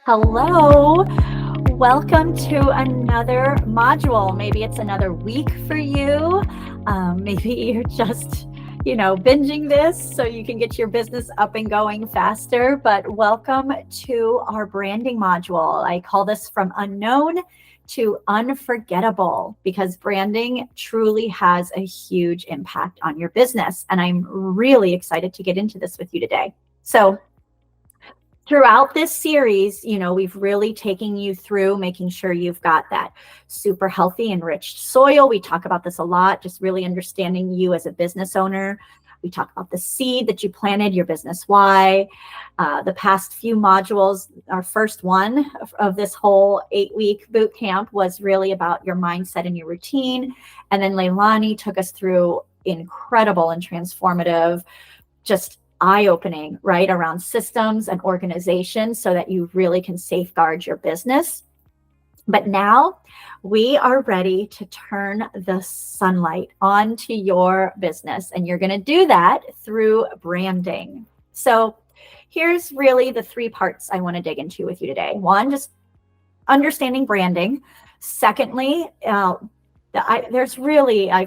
Hello. Welcome to another module. Maybe it's another week for you. Maybe you're just, binging this so you can get your business up and going faster. But welcome to our branding module. I call this From Unknown to Unforgettable because branding truly has a huge impact on your business. And I'm really excited to get into this with you today. So, throughout this series, we've really taken you through making sure you've got that super healthy, enriched soil. We talk about this a lot, just really understanding you as a business owner. We talk about the seed that you planted, your business why. The past few modules, our first one of this whole 8-week boot camp was really about your mindset and your routine. And then Leilani took us through incredible and transformative, just eye-opening, right, around systems and organization so that you really can safeguard your business. But now we are ready to turn the sunlight onto your business, and you're going to do that through branding. So here's really the 3 parts I want to dig into with you today. One, just understanding branding. Secondly, I've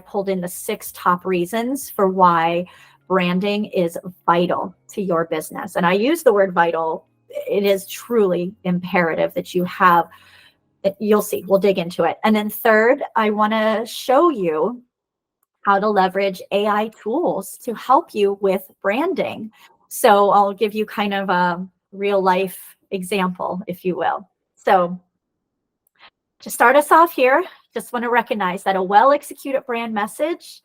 pulled in the 6 top reasons for why branding is vital to your business. And I use the word vital. It is truly imperative that you have, you'll see, we'll dig into it. And then third, I want to show you how to leverage AI tools to help you with branding. So I'll give you kind of a real life example, if you will. So to start us off here, just want to recognize that a well-executed brand message,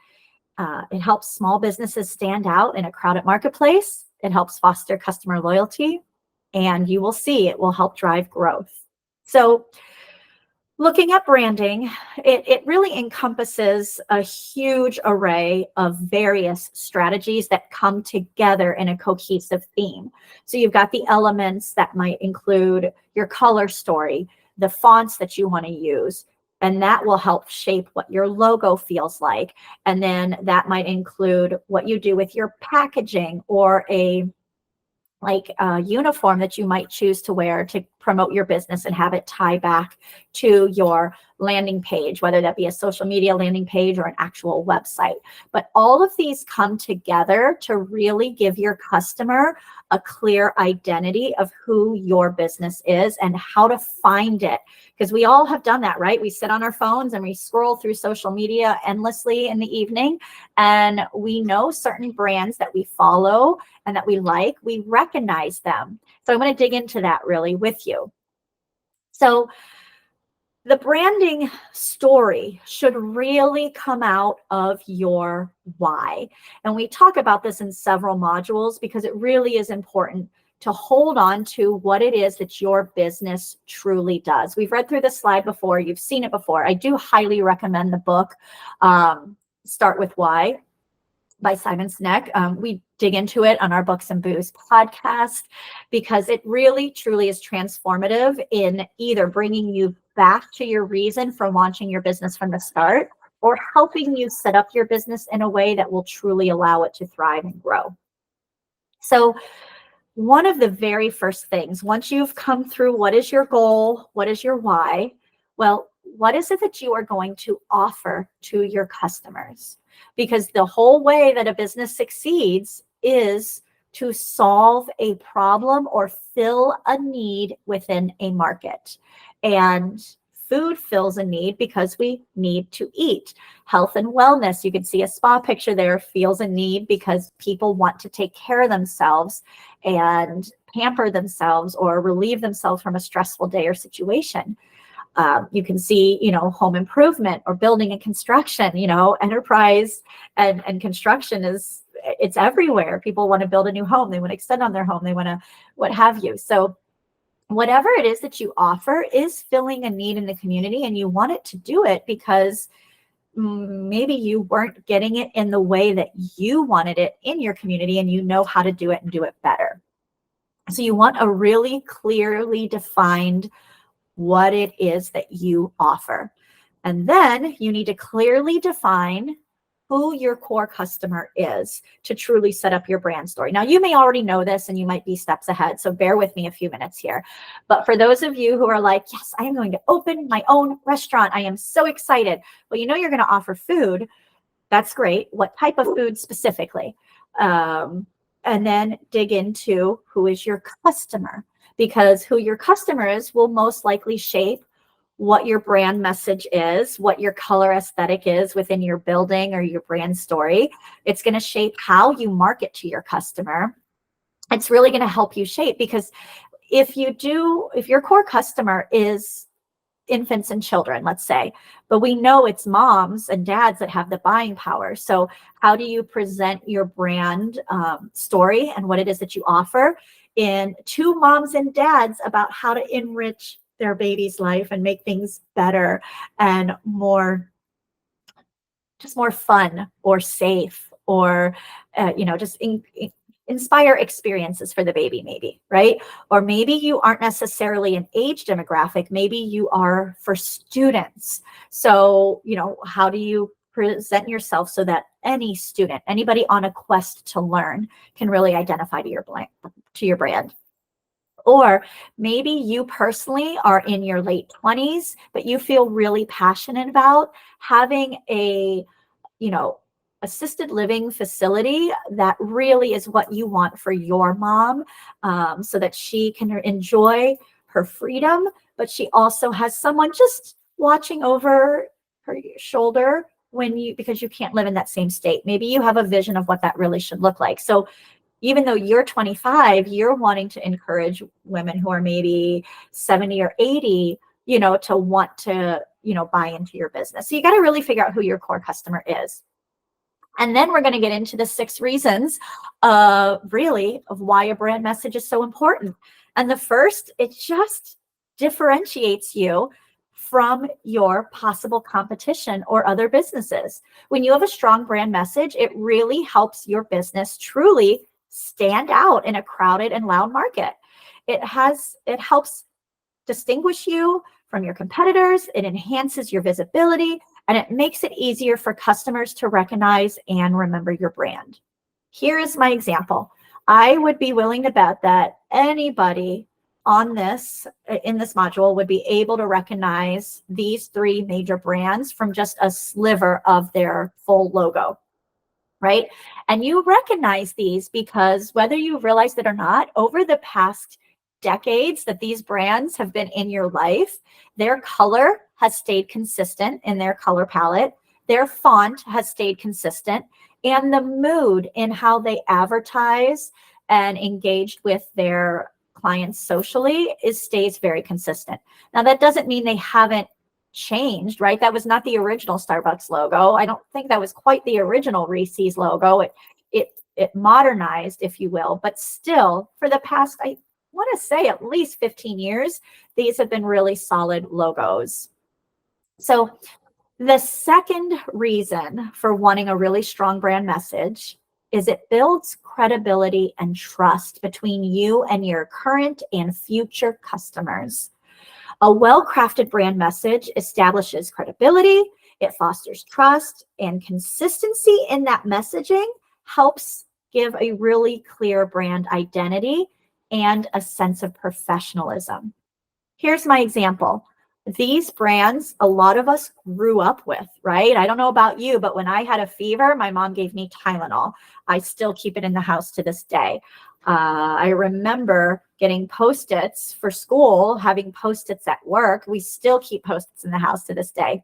it helps small businesses stand out in a crowded marketplace. It helps foster customer loyalty, and you will see it will help drive growth. So looking at branding, it really encompasses a huge array of various strategies that come together in a cohesive theme. So you've got the elements that might include your color story, the fonts that you want to use, and that will help shape what your logo feels like. And then that might include what you do with your packaging or a uniform that you might choose to wear to promote your business and have it tie back to your landing page, whether that be a social media landing page or an actual website. But all of these come together to really give your customer a clear identity of who your business is and how to find it. Because we all have done that, right? We sit on our phones and we scroll through social media endlessly in the evening, and we know certain brands that we follow and that we like, we recognize them. So I'm going to dig into that really with you. So the branding story should really come out of your why. And we talk about this in several modules because it really is important to hold on to what it is that your business truly does. We've read through this slide before. You've seen it before. I do highly recommend the book, Start With Why by Simon Sinek. We dig into it on our Books and Booze podcast because it really, truly is transformative in either bringing you back to your reason for launching your business from the start or helping you set up your business in a way that will truly allow it to thrive and grow. So one of the very first things, once you've come through what is your goal, what is your why, well, what is it that you are going to offer to your customers? Because the whole way that a business succeeds is to solve a problem or fill a need within a market. And food fills a need because we need to eat. Health and wellness, you can see a spa picture there, feels a need because people want to take care of themselves and pamper themselves or relieve themselves from a stressful day or situation. You can see, home improvement or building and construction, enterprise and construction it's everywhere. People want to build a new home. They want to extend on their home. They want to, what have you. So whatever it is that you offer is filling a need in the community, and you want it to do it because maybe you weren't getting it in the way that you wanted it in your community, and you know how to do it and do it better. So you want a really clearly defined what it is that you offer. And then you need to clearly define who your core customer is to truly set up your brand story. Now, you may already know this and you might be steps ahead, so bear with me a few minutes here. But for those of you who are like, yes, I am going to open my own restaurant, I am so excited. Well, you know you're going to offer food. That's great. What type of food specifically? And then dig into who is your customer, because who your customer is will most likely shape what your brand message is, what your color aesthetic is within your building or your brand story. It's going to shape how you market to your customer. It's really going to help you shape, because if your core customer is infants and children, let's say, but we know it's moms and dads that have the buying power. So how do you present your brand story and what it is that you offer in to moms and dads about how to enrich their baby's life and make things better and just more fun or safe, or just inspire experiences for the baby, maybe, right? Or maybe you aren't necessarily an age demographic, maybe you are for students. So how do you present yourself so that any student, anybody on a quest to learn, can really identify to your brand? Or maybe you personally are in your late 20s, but you feel really passionate about having a assisted living facility that really is what you want for your mom, so that she can enjoy her freedom, but she also has someone just watching over her shoulder because you can't live in that same state. Maybe you have a vision of what that really should look like. So even though you're 25, you're wanting to encourage women who are maybe 70 or 80, to want to, buy into your business. So you got to really figure out who your core customer is. And then we're going to get into the 6 reasons of why a brand message is so important. And the first, it just differentiates you from your possible competition or other businesses. When you have a strong brand message, it really helps your business truly stand out in a crowded and loud market. It helps distinguish you from your competitors. It enhances your visibility, and it makes it easier for customers to recognize and remember your brand. Here is my example. I would be willing to bet that anybody in this module would be able to recognize these 3 major brands from just a sliver of their full logo, right? And you recognize these because, whether you realize it or not, over the past decades that these brands have been in your life, their color has stayed consistent in their color palette, their font has stayed consistent, and the mood in how they advertise and engaged with their clients socially stays very consistent. Now, that doesn't mean they haven't changed, right? That was not the original Starbucks logo. I don't think that was quite the original Reese's logo. It modernized, if you will, but still, for the past, I want to say, at least 15 years, these have been really solid logos. So the second reason for wanting a really strong brand message is it builds credibility and trust between you and your current and future customers. A well-crafted brand message establishes credibility, it fosters trust, and consistency in that messaging helps give a really clear brand identity and a sense of professionalism. Here's my example. These brands, a lot of us grew up with, right? I don't know about you, but when I had a fever, my mom gave me Tylenol. I still keep it in the house to this day. I remember getting Post-its for school, having Post-its at work. We still keep Post-its in the house to this day.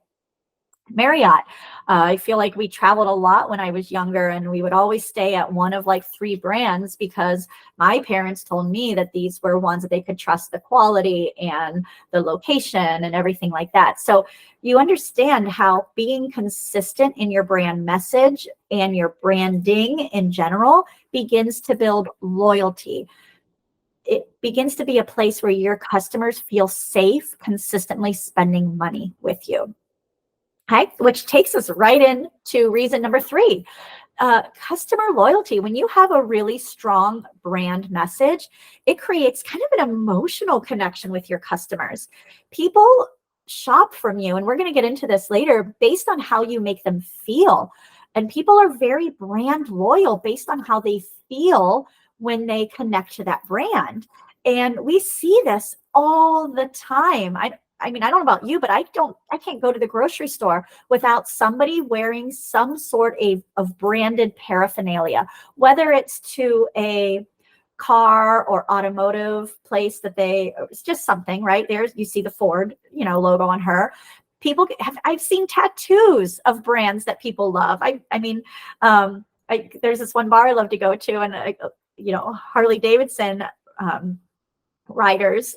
Marriott. I feel like we traveled a lot when I was younger, and we would always stay at one of like 3 brands because my parents told me that these were ones that they could trust the quality and the location and everything like that. So you understand how being consistent in your brand message and your branding in general begins to build loyalty. It begins to be a place where your customers feel safe consistently spending money with you. Okay, which takes us right into reason number 3, customer loyalty. When you have a really strong brand message, it creates kind of an emotional connection with your customers. People shop from you, and we're going to get into this later, based on how you make them feel. And people are very brand loyal based on how they feel when they connect to that brand. And we see this all the time. I mean, I don't know about you, but I can't go to the grocery store without somebody wearing some sort of branded paraphernalia, whether it's to a car or automotive place that it's just something, right? There's, you see the Ford, logo on her. I've seen tattoos of brands that people love. I mean, there's this one bar I love to go to, and Harley Davidson,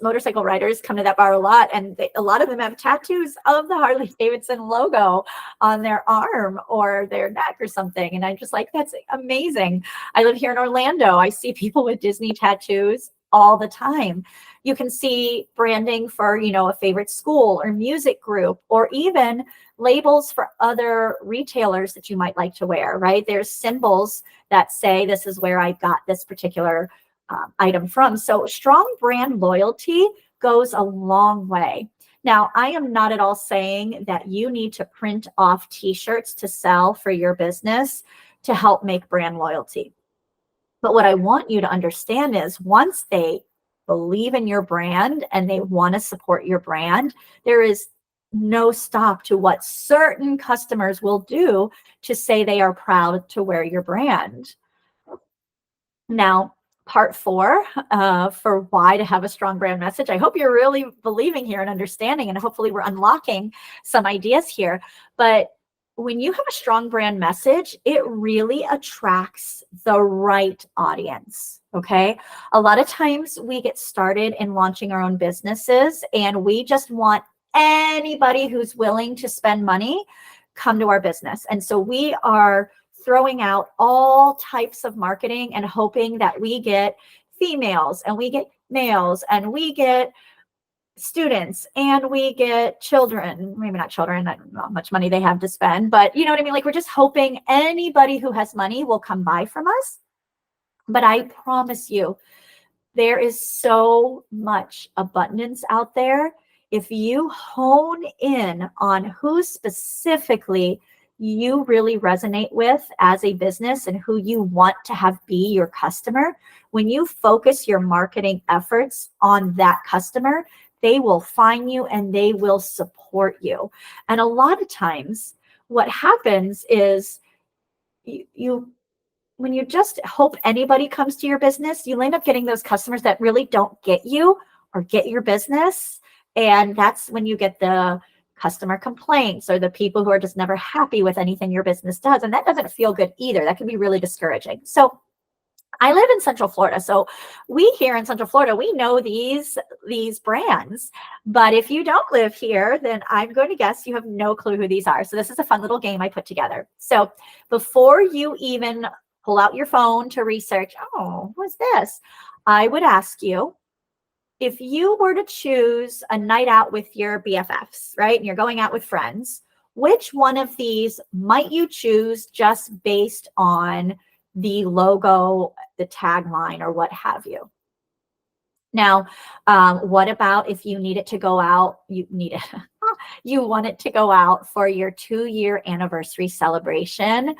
motorcycle riders come to that bar a lot, and a lot of them have tattoos of the Harley Davidson logo on their arm or their neck or something. And I'm just like, that's amazing. I live here in Orlando. I see people with Disney tattoos all the time. You can see branding for, a favorite school or music group, or even labels for other retailers that you might like to wear, right? There's symbols that say, this is where I got this particular item from. So strong brand loyalty goes a long way. Now, I am not at all saying that you need to print off t-shirts to sell for your business to help make brand loyalty. But what I want you to understand is, once they believe in your brand and they want to support your brand, there is no stop to what certain customers will do to say they are proud to wear your brand. Now, part 4, for why to have a strong brand message. I hope you're really believing here and understanding, and hopefully we're unlocking some ideas here. But when you have a strong brand message, it really attracts the right audience. Okay. A lot of times we get started in launching our own businesses, and we just want anybody who's willing to spend money come to our business. And so we are throwing out all types of marketing and hoping that we get females and we get males and we get students and we get children, maybe not children, I don't know how much money they have to spend, but you know what I mean? Like, we're just hoping anybody who has money will come buy from us. But I promise you, there is so much abundance out there. If you hone in on who specifically you really resonate with as a business and who you want to have be your customer, when you focus your marketing efforts on that customer, they will find you and they will support you. And a lot of times what happens is when you just hope anybody comes to your business, you end up getting those customers that really don't get you or get your business. And that's when you get the customer complaints or the people who are just never happy with anything your business does. And that doesn't feel good either. That can be really discouraging. So I live in Central Florida. So we here in Central Florida, we know these brands. But if you don't live here, then I'm going to guess you have no clue who these are. So this is a fun little game I put together. So before you even pull out your phone to research, oh, what's this? I would ask you, if you were to choose a night out with your BFFs, right? And you're going out with friends, which one of these might you choose just based on the logo, the tagline, or what have you? Now, what about if you need it to go out, you want it to go out for your 2-year anniversary celebration,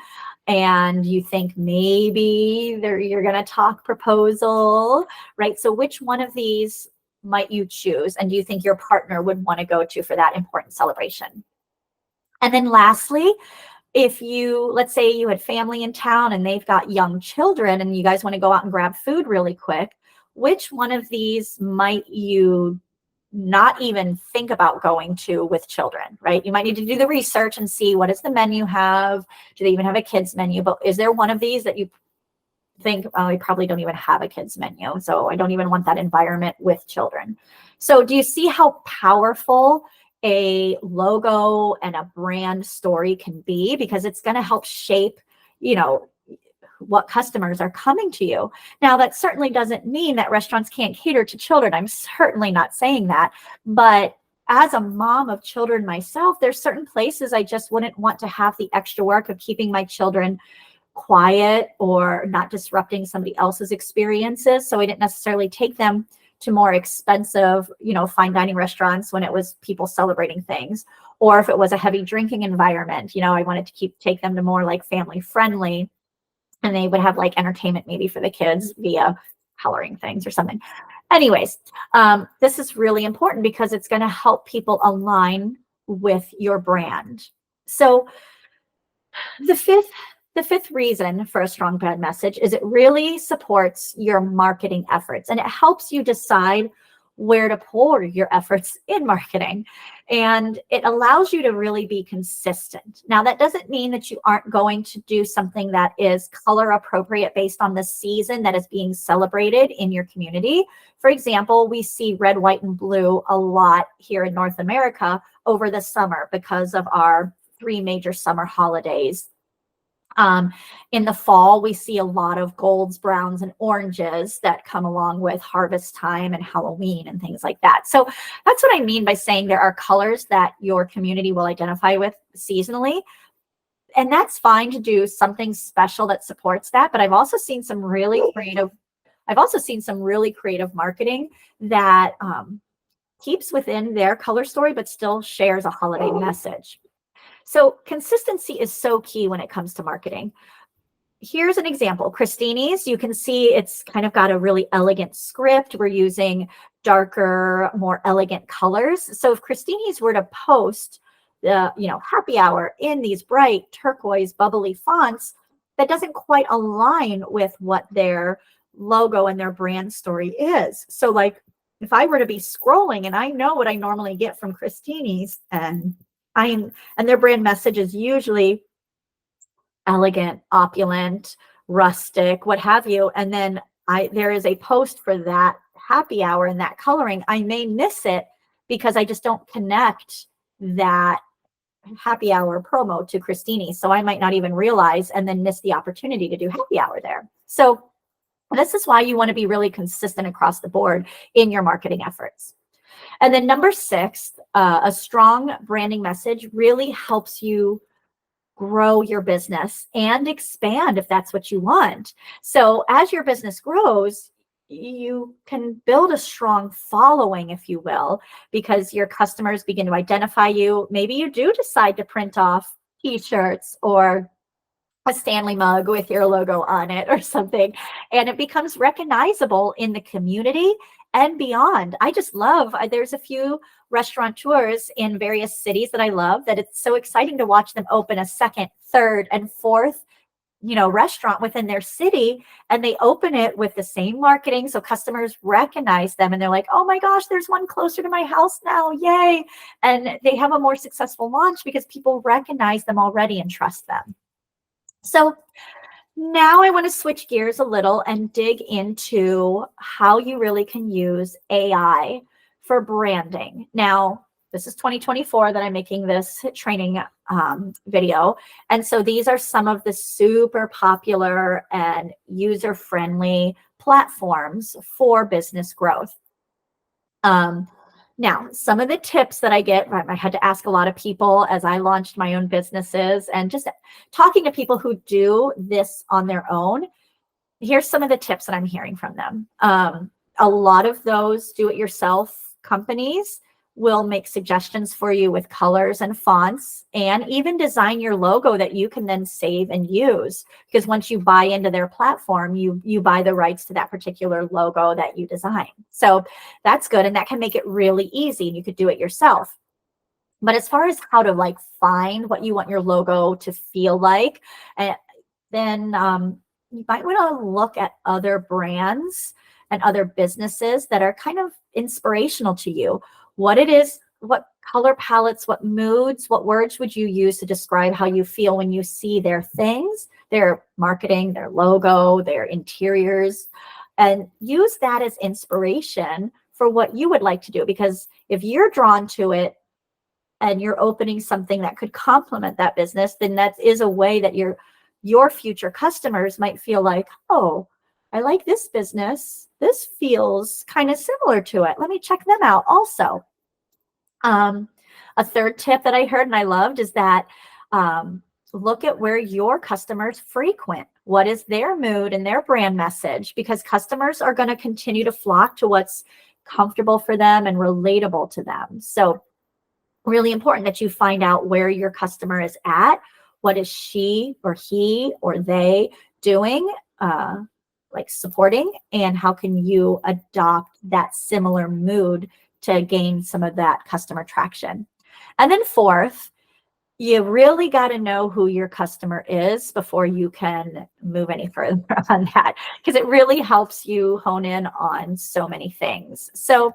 and you think maybe you're going to talk proposal, right? So which one of these might you choose? And do you think your partner would want to go to for that important celebration? And then lastly, if let's say you had family in town and they've got young children and you guys want to go out and grab food really quick, which one of these might you not even think about going to with children, right? You might need to do the research and see, what does the menu have? Do they even have a kids menu? But is there one of these that you think, oh, we probably don't even have a kids menu, so I don't even want that environment with children? So do you see how powerful a logo and a brand story can be? Because it's going to help shape, what customers are coming to you. Now, that certainly doesn't mean that restaurants can't cater to children. I'm certainly not saying that. But as a mom of children myself, there's certain places I just wouldn't want to have the extra work of keeping my children quiet or not disrupting somebody else's experiences. So I didn't necessarily take them to more expensive, fine dining restaurants when it was people celebrating things. Or if it was a heavy drinking environment, I wanted to take them to more like family friendly, and they would have like entertainment maybe for the kids via coloring things or something. Anyways, this is really important because it's going to help people align with your brand. So the fifth reason for a strong brand message is it really supports your marketing efforts, and it helps you decide where to pour your efforts in marketing, and it allows you to really be consistent. Now, that doesn't mean that you aren't going to do something that is color appropriate based on the season that is being celebrated in your community. For example, we see red, white, and blue a lot here in North America over the summer because of our 3 major summer holidays. In the fall, we see a lot of golds, browns, and oranges that come along with harvest time and Halloween and things like that. So that's what I mean by saying there are colors that your community will identify with seasonally. And that's fine to do something special that supports that. But I've also seen some really creative marketing that keeps within their color story, but still shares a holiday message. So consistency is so key when it comes to marketing. Here's an example. Cristini's, you can see it's kind of got a really elegant script. We're using darker, more elegant colors. So if Cristini's were to post the, happy hour in these bright turquoise, bubbly fonts, that doesn't quite align with what their logo and their brand story is. So like if I were to be scrolling and I know what I normally get from Cristini's, and their brand message is usually elegant, opulent, rustic, what have you. And then there is a post for that happy hour and that coloring. I may miss it because I just don't connect that happy hour promo to Cristini. So I might not even realize and then miss the opportunity to do happy hour there. So this is why you want to be really consistent across the board in your marketing efforts. And then number 6, a strong branding message really helps you grow your business and expand if that's what you want. So as your business grows, you can build a strong following, if you will, because your customers begin to identify you. Maybe you do decide to print off t-shirts or a Stanley mug with your logo on it or something, and it becomes recognizable in the community and beyond. I just love, there's a few restaurateurs in various cities that I love, that it's so exciting to watch them open a second, third, and fourth, restaurant within their city, and they open it with the same marketing. So customers recognize them and they're like, oh my gosh, there's one closer to my house now. Yay. And they have a more successful launch because people recognize them already and trust them. So now I want to switch gears a little and dig into how you really can use AI for branding. Now, this is 2024 that I'm making this training video. And so these are some of the super popular and user-friendly platforms for business growth. Now, some of the tips that I get, I had to ask a lot of people as I launched my own businesses and just talking to people who do this on their own. Here's some of the tips that I'm hearing from them. A lot of those do-it-yourself companies will make suggestions for you with colors and fonts, and even design your logo that you can then save and use. Because once you buy into their platform, you buy the rights to that particular logo that you design. So that's good, and that can make it really easy, and you could do it yourself. But as far as how to find what you want your logo to feel like, then you might want to look at other brands and other businesses that are kind of inspirational to you. What it is, what color palettes, what moods, what words would you use to describe how you feel when you see their things, their marketing, their logo, their interiors, and use that as inspiration for what you would like to do. Because if you're drawn to it and you're opening something that could complement that business, then that is a way that your future customers might feel like, oh, I like this business. This feels kind of similar to it. Let me check them out also. A third tip that I heard and I loved is that look at where your customers frequent. What is their mood and their brand message? Because customers are going to continue to flock to what's comfortable for them and relatable to them. So really important that you find out where your customer is at. What is she or he or they doing, like supporting, and how can you adopt that similar mood to gain some of that customer traction? And then fourth, you really got to know who your customer is before you can move any further on that, because it really helps you hone in on so many things. So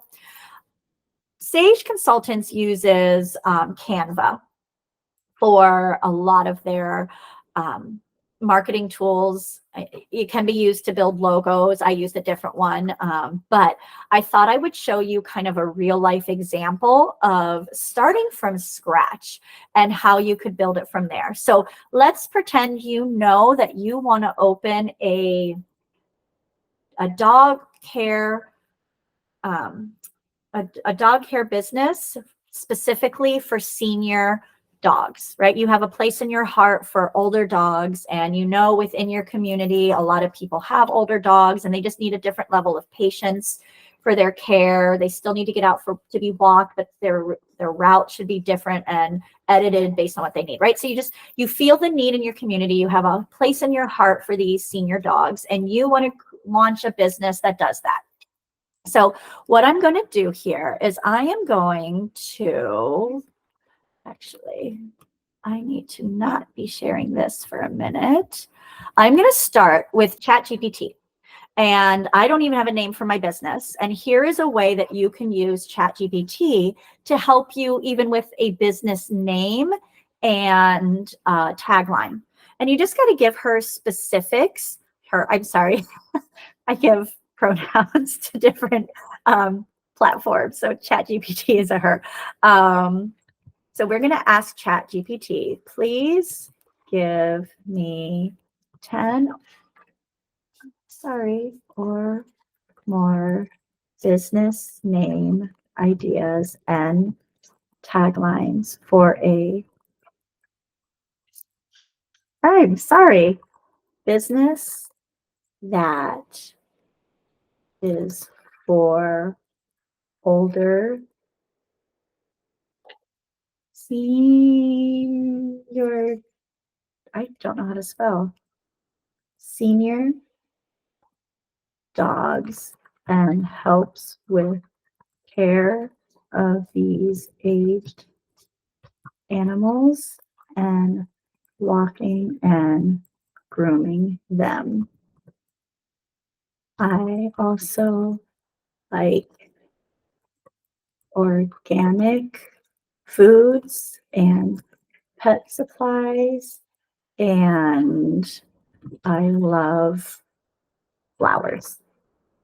Sage Consultants uses Canva for a lot of their marketing tools. It can be used to build logos. I used a different one, but I thought I would show you kind of a real life example of starting from scratch and how you could build it from there. So let's pretend you know that you want to open a dog care a dog care business specifically for senior dogs, right? You have a place in your heart for older dogs, and you know within your community a lot of people have older dogs and they just need a different level of patience for their care. They still need to get out to be walked, but their route should be different and edited based on what they need, right? So you feel the need in your community. You have a place in your heart for these senior dogs, and you want to launch a business that does that. So what I'm going to do here is I am going to, actually, I need to not be sharing this for a minute. I'm going to start with ChatGPT. And I don't even have a name for my business. And here is a way that you can use ChatGPT to help you even with a business name and tagline. And you just got to give her specifics. I'm sorry, I give pronouns to different platforms. So ChatGPT is a her. So we're going to ask ChatGPT, please give me 10, or more business name ideas and taglines for business that is for older senior, I don't know how to spell, senior dogs, and helps with care of these aged animals and walking and grooming them. I also like organic foods and pet supplies, and I love flowers.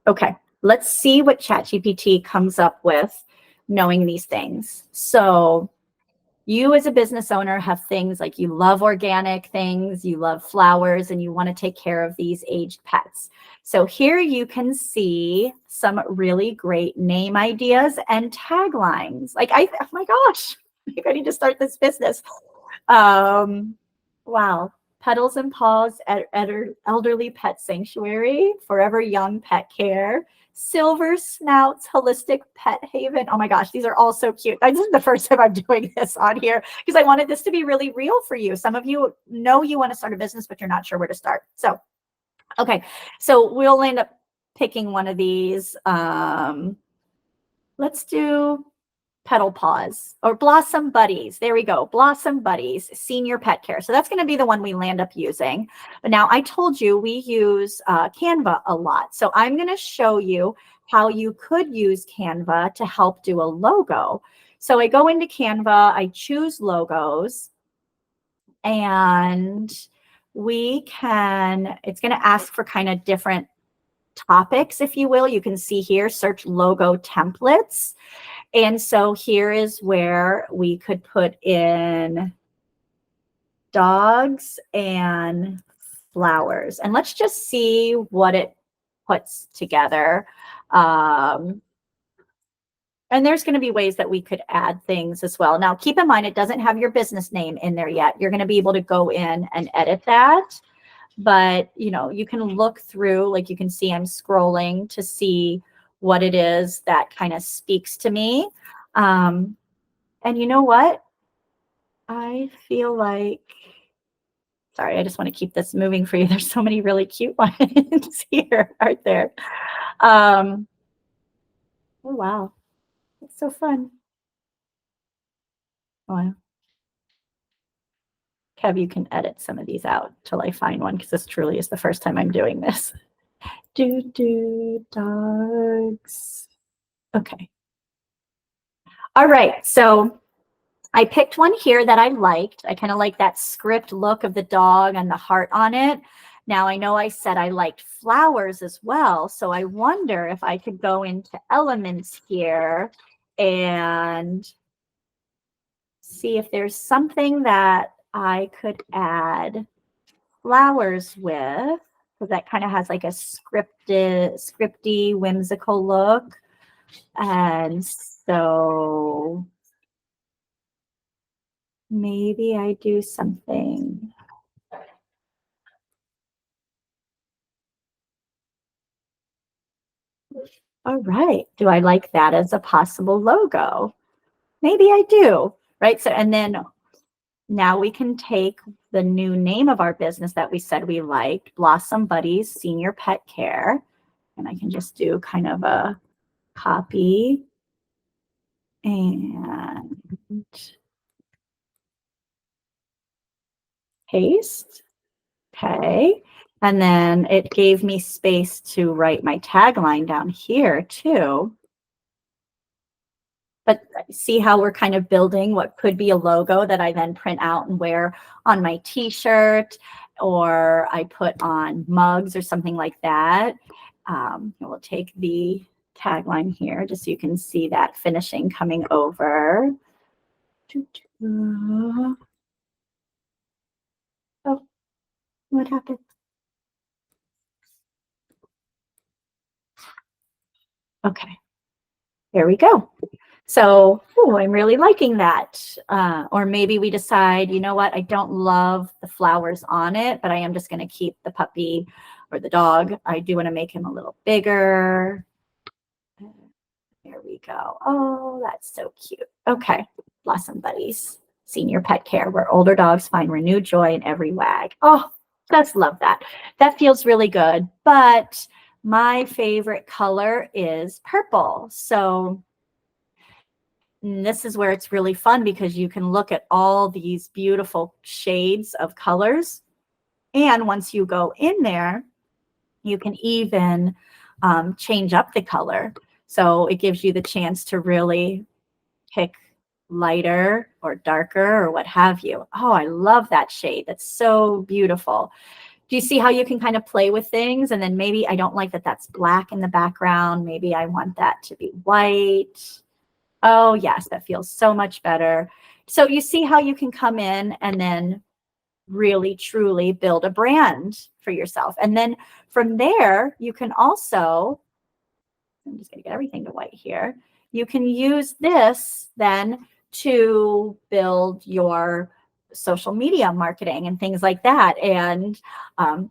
Okay, let's see what ChatGPT comes up with knowing these things. So you as a business owner have things like you love organic things, you love flowers, and you want to take care of these aged pets. So here you can see some really great name ideas and taglines. Like, oh my gosh, I need to start this business. Wow. Petals and Paws Elderly Pet Sanctuary, Forever Young Pet Care, Silver Snouts Holistic Pet Haven. Oh my gosh, these are all so cute. This is the first time I'm doing this on here because I wanted this to be really real for you. Some of you know you want to start a business, but you're not sure where to start. So, okay, so we'll end up picking one of these. Let's do Petal Paws or Blossom Buddies. There we go. Blossom Buddies, Senior Pet Care. So that's going to be the one we land up using. But now I told you we use Canva a lot. So I'm going to show you how you could use Canva to help do a logo. So I go into Canva, I choose logos, and it's going to ask for kind of different topics, if you will. You can see here, search logo templates. And so here is where we could put in dogs and flowers. And let's just see what it puts together. And there's going to be ways that we could add things as well. Now, keep in mind, it doesn't have your business name in there yet. You're going to be able to go in and edit that. But, you can look through, like you can see I'm scrolling to see what it is that kind of speaks to me. Um, and you know what? I feel like, sorry, I just want to keep this moving for you. There's so many really cute ones here, aren't there? Um, oh, wow. It's so fun. Wow. Kev, you can edit some of these out till I find one because this truly is the first time I'm doing this. Dogs. Okay. All right. So I picked one here that I liked. I kind of like that script look of the dog and the heart on it. Now, I know I said I liked flowers as well. So I wonder if I could go into elements here and see if there's something that I could add flowers with, because that kind of has like a scripty, whimsical look. And so maybe I do something. All right. Do I like that as a possible logo? Maybe I do. Right. So, and then now we can take the new name of our business that we said we liked, Blossom Buddies Senior Pet Care. And I can just do kind of a copy and paste. Okay. And then it gave me space to write my tagline down here too. But see how we're kind of building what could be a logo that I then print out and wear on my t-shirt, or I put on mugs or something like that. We'll take the tagline here just so you can see that finishing coming over. Oh, what happened? Okay, there we go. So, I'm really liking that. Or maybe we decide, you know what, I don't love the flowers on it, but I am just going to keep the puppy or the dog. I do want to make him a little bigger. There we go. Oh, that's so cute. Okay. Blossom Buddies, Senior Pet Care, where older dogs find renewed joy in every wag. Oh, just love that. That feels really good. But my favorite color is purple. So this is where it's really fun because you can look at all these beautiful shades of colors. And once you go in there, you can even change up the color. So it gives you the chance to really pick lighter or darker or what have you. Oh, I love that shade. That's so beautiful. Do you see how you can kind of play with things? And then maybe I don't like that that's black in the background. Maybe I want that to be white. Oh, yes, that feels so much better. So you see how you can come in and then really, truly build a brand for yourself. And then from there, you can also, I'm just going to get everything to white here. You can use this then to build your social media marketing and things like that. And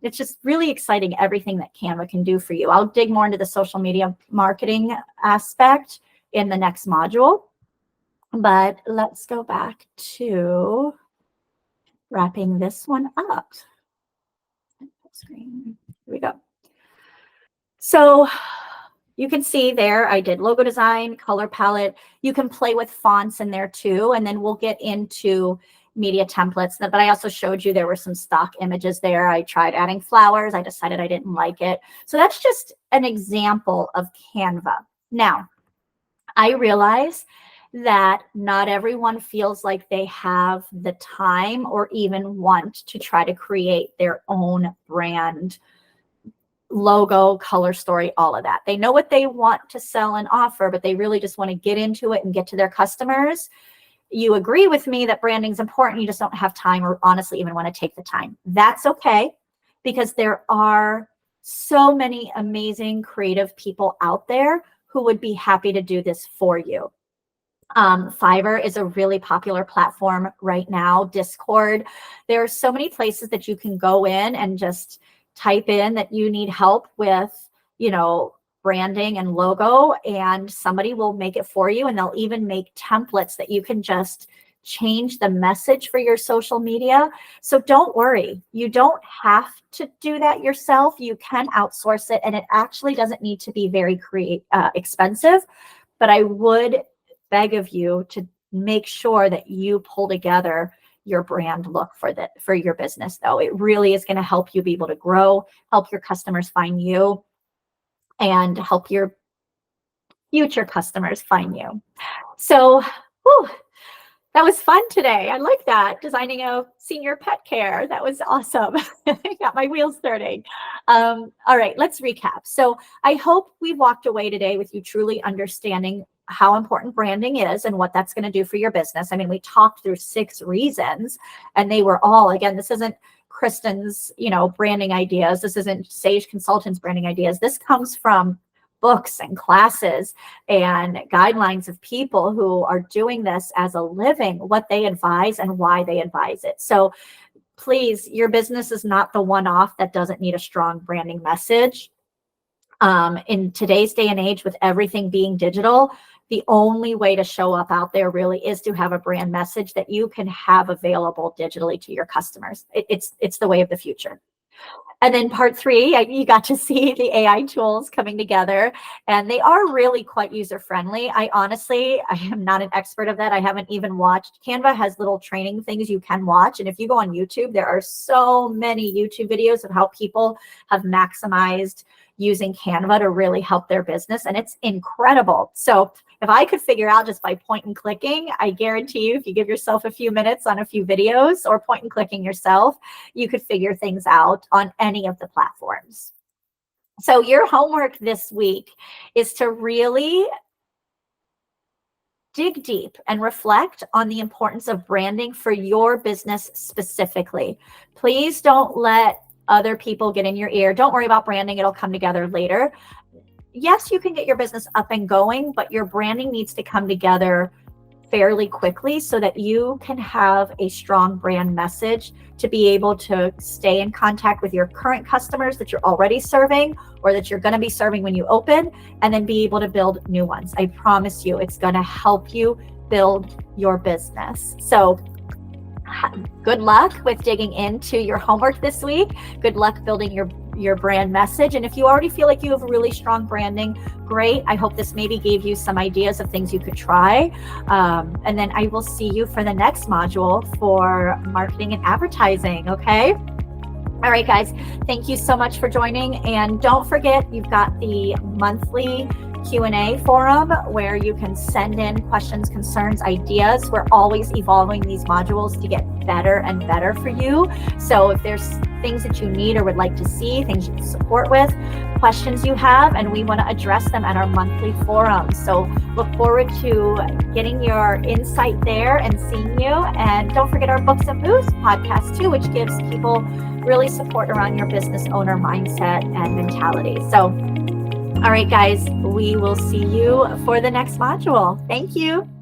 it's just really exciting, everything that Canva can do for you. I'll dig more into the social media marketing aspect in the next module. But let's go back to wrapping this one up. Screen. Here we go. So you can see there, I did logo design, color palette. You can play with fonts in there too. And then we'll get into media templates. But I also showed you there were some stock images there. I tried adding flowers. I decided I didn't like it. So that's just an example of Canva. Now, I realize that not everyone feels like they have the time or even want to try to create their own brand logo, color story, all of that. They know what they want to sell and offer, but they really just want to get into it and get to their customers. You agree with me that branding is important. You just don't have time or honestly even want to take the time. That's okay, because there are so many amazing creative people out there who would be happy to do this for you. Fiverr is a really popular platform right now. Discord. There are so many places that you can go in and just type in that you need help with, branding and logo, and somebody will make it for you. And they'll even make templates that you can just change the message for your social media. So don't worry, you don't have to do that yourself. You can outsource it, and it actually doesn't need to be very expensive. But I would beg of you to make sure that you pull together your brand look for your business, though. It really is going to help you be able to grow, help your customers find you, and help your future customers find you. So, whew, that was fun today. I like that. Designing a senior pet care. That was awesome. Got my wheels turning. All right, let's recap. So I hope we walked away today with you truly understanding how important branding is and what that's going to do for your business. I mean, we talked through 6 reasons, and they were all, again, this isn't Kristen's, branding ideas. This isn't Sage Consultants branding ideas. This comes from books and classes and guidelines of people who are doing this as a living, what they advise and why they advise it. So please, your business is not the one-off that doesn't need a strong branding message. In today's day and age, with everything being digital, the only way to show up out there really is to have a brand message that you can have available digitally to your customers. It's the way of the future. And then part 3, you got to see the AI tools coming together, and they are really quite user-friendly. I am not an expert of that. I haven't even watched. Canva has little training things you can watch. And if you go on YouTube, there are so many YouTube videos of how people have maximized using Canva to really help their business. And it's incredible. So if I could figure out just by point and clicking, I guarantee you, if you give yourself a few minutes on a few videos or point and clicking yourself, you could figure things out on any of the platforms. So your homework this week is to really dig deep and reflect on the importance of branding for your business specifically. Please don't let other people get in your ear. Don't worry about branding. It'll come together later. Yes, you can get your business up and going, but your branding needs to come together fairly quickly so that you can have a strong brand message to be able to stay in contact with your current customers that you're already serving or that you're going to be serving when you open, and then be able to build new ones. I promise you, it's going to help you build your business. So good luck with digging into your homework this week. Good luck building your brand message. And if you already feel like you have really strong branding, great. I hope this maybe gave you some ideas of things you could try. And then I will see you for the next module for marketing and advertising. Okay. All right, guys, thank you so much for joining. And don't forget, you've got the monthly Q&A forum where you can send in questions, concerns, ideas. We're always evolving these modules to get better and better for you. So if there's things that you need or would like to see, things you can support with, questions you have, and we want to address them at our monthly forum. So look forward to getting your insight there and seeing you. And don't forget our Books and Booze podcast too, which gives people really support around your business owner mindset and mentality. So all right, guys, we will see you for the next module. Thank you.